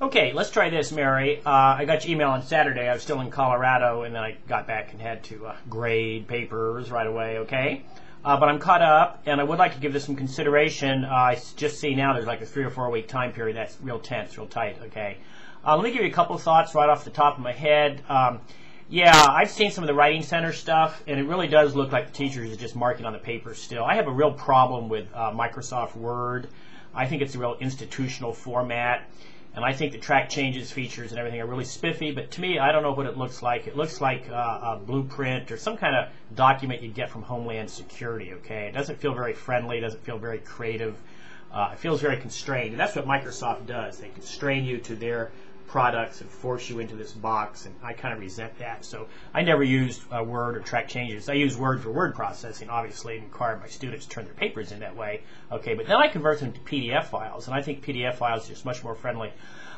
Okay, let's try this, Mary. I got your email on Saturday. I was still in Colorado, and then I got back and had to grade papers right away, okay? But I'm caught up, and I would like to give this some consideration. I just see now there's like a 3 or 4 week time period that's real tense, real tight, okay? Let me give you a couple of thoughts right off the top of my head. Yeah, I've seen some of the Writing Center stuff, and it really does look like the teachers are just marking on the paper still. I have a real problem with Microsoft Word. I think it's a real institutional format. And I think the track changes, features, and everything are really spiffy, but to me, I don't know what it looks like. It looks like a blueprint or some kind of document you get from Homeland Security, okay? It doesn't feel very friendly, it doesn't feel very creative. It feels very constrained, and that's what Microsoft does. They constrain you to their products and force you into this box, and I kind of resent that. So I never used Word or track changes. I use Word for word processing, obviously, and require my students to turn their papers in that way. Okay, but then I convert them to PDF files, and I think PDF files are just much more friendly,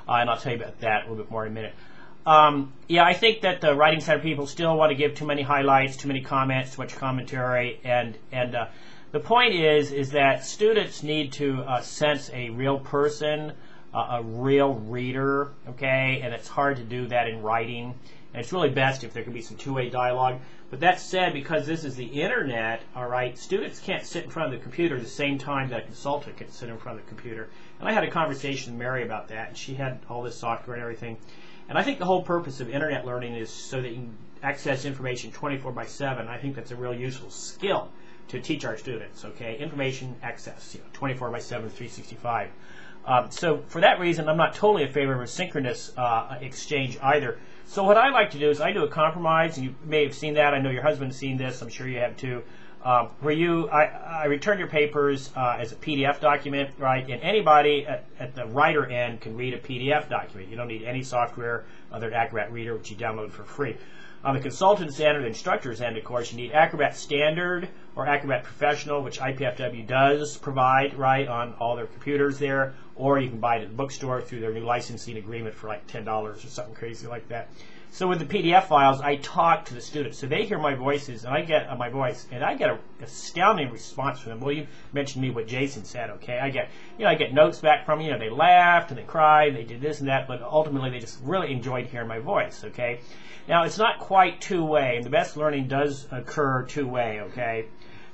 and I'll tell you about that a little bit more in a minute. Yeah, I think that the Writing Center people still want to give too many highlights, too many comments, too much commentary, and the point is that students need to sense a real person, a real reader, okay, and it's hard to do that in writing, and it's really best if there can be some two-way dialogue. But that said, because this is the internet, all right, students can't sit in front of the computer at the same time that a consultant can sit in front of the computer. And I had a conversation with Mary about that, and she had all this software and everything. And I think the whole purpose of internet learning is so that you can access information 24/7. I think that's a real useful skill to teach our students, okay, information access, 24/7, 365. So for that reason, I'm not totally in favor of a synchronous exchange either. So what I like to do is I do a compromise, and you may have seen that. I know your husband's seen this. I'm sure you have too. Where I return your papers as a PDF document, right? And anybody at the writer end can read a PDF document. You don't need any software other than Acrobat Reader, which you download for free. On the consultant's end or the instructor's end, of course, you need Acrobat Standard or Acrobat Professional, which IPFW does provide, right, on all their computers there, or you can buy it at the bookstore through their new licensing agreement for like $10 or something crazy like that. So with the PDF files, I talk to the students, so they hear my voices, and I get my voice, and I get an astounding response from them. Well, you mentioned to me what Jason said, okay? I get notes back from they laughed and they cried, and they did this and that, but ultimately they just really enjoyed hearing my voice, okay? Now it's not quite two-way, and the best learning does occur two-way, okay?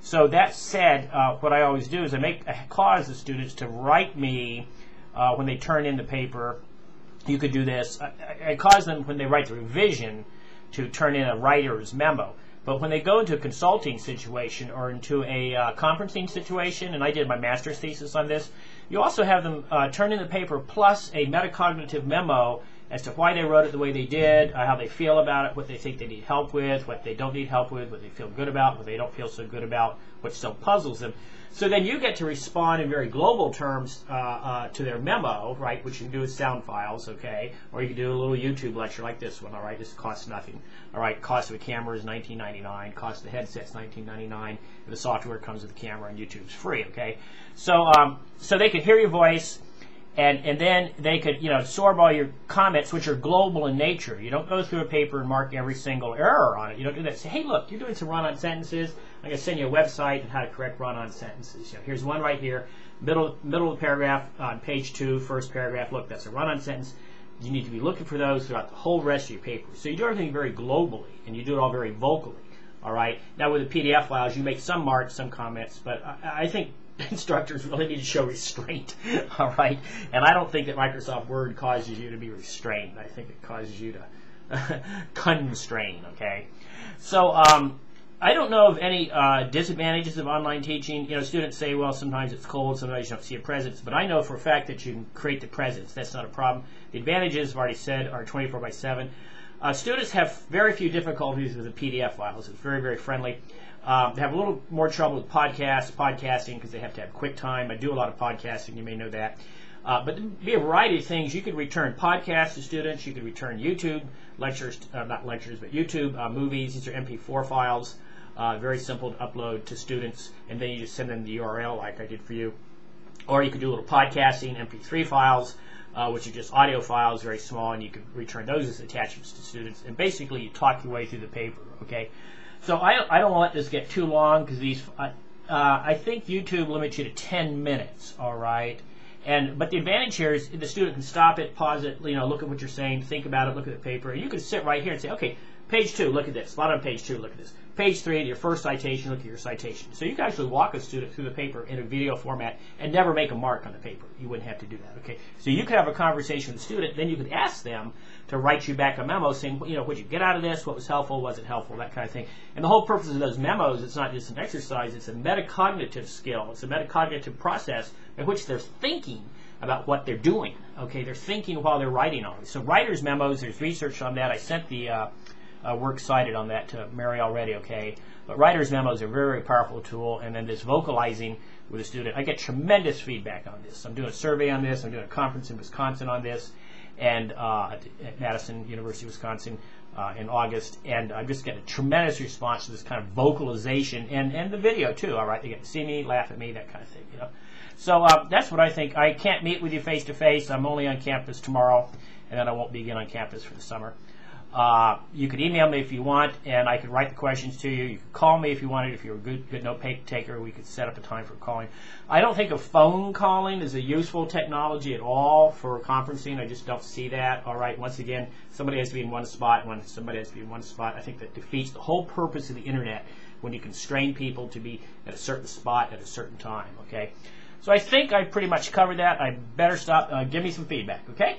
So that said, what I always do is I cause the students to write me when they turn in the paper. You could do this. I cause them when they write the revision to turn in a writer's memo. But when they go into a consulting situation or into a conferencing situation, and I did my master's thesis on this, you also have them turn in the paper plus a metacognitive memo as to why they wrote it the way they did, how they feel about it, what they think they need help with, what they don't need help with, what they feel good about, what they don't feel so good about, what still puzzles them. So then you get to respond in very global terms to their memo, right, which you can do with sound files, okay, or you can do a little YouTube lecture like this one, all right, this costs nothing, all right, cost of a camera is $19.99, cost of the headset's $19.99, and the software comes with the camera, and YouTube's free, okay. So so they could hear your voice, and then they could absorb all your comments, which are global in nature. You don't go through a paper and mark every single error on it. You don't do that. Say, hey, look, you're doing some run-on sentences. I'm going to send you a website on how to correct run-on sentences. Here's one right here, middle of the paragraph on page 2, first paragraph. Look, that's a run-on sentence. You need to be looking for those throughout the whole rest of your paper. So you do everything very globally, and you do it all very vocally. All right. Now with the PDF files, you make some marks, some comments, but I think instructors really need to show restraint, all right? And I don't think that Microsoft Word causes you to be restrained. I think it causes you to constrain, okay? So I don't know of any disadvantages of online teaching. Students say, well, sometimes it's cold, sometimes you don't see a presence, but I know for a fact that you can create the presence. That's not a problem. The advantages, I've already said, are 24/7. Students have very few difficulties with the PDF files. It's very, very friendly. They have a little more trouble with podcasting, because they have to have QuickTime. I do a lot of podcasting, you may know that. But there'd be a variety of things. You could return podcasts to students. You could return YouTube lectures, not lectures, but YouTube movies. These are MP4 files, very simple to upload to students, and then you just send them the URL like I did for you. Or you could do a little podcasting, MP3 files, which are just audio files, very small, and you could return those as attachments to students. And basically, you talk your way through the paper, okay? So I don't want to let this get too long, because I think YouTube limits you to 10 minutes, all right? But the advantage here is the student can stop it, pause it, look at what you're saying, think about it, look at the paper. And you can sit right here and say, okay, page 2, look at this. Slide on page 2, look at this. Page 3, your first citation, look at your citation. So you can actually walk a student through the paper in a video format and never make a mark on the paper. You wouldn't have to do that, okay? So you could have a conversation with the student, then you could ask them to write you back a memo saying, what did you get out of this? What was helpful? Was it helpful? That kind of thing. And the whole purpose of those memos, it's not just an exercise, it's a metacognitive skill. It's a metacognitive process by which they're thinking about what they're doing, okay? They're thinking while they're writing on it. So writer's memos, there's research on that. I sent the works cited on that to Mary already, okay? But writer's memos are a very, very powerful tool. And then this vocalizing with a student, I get tremendous feedback on this. I'm doing a survey on this. I'm doing a conference in Wisconsin on this, and at Madison University, Wisconsin, in August. And I'm just getting a tremendous response to this kind of vocalization and the video too. All right, they get to see me, laugh at me, that kind of thing, So that's what I think. I can't meet with you face to face. I'm only on campus tomorrow, and then I won't be again on campus for the summer. You could email me if you want, and I could write the questions to you. You could call me if you wanted. If you're a good note taker, we could set up a time for calling. I don't think of phone calling as a useful technology at all for conferencing. I just don't see that. All right, once again, somebody has to be in one spot. When somebody has to be in one spot, I think that defeats the whole purpose of the internet when you constrain people to be at a certain spot at a certain time. Okay, so I think I pretty much covered that. I better stop. Give me some feedback. Okay.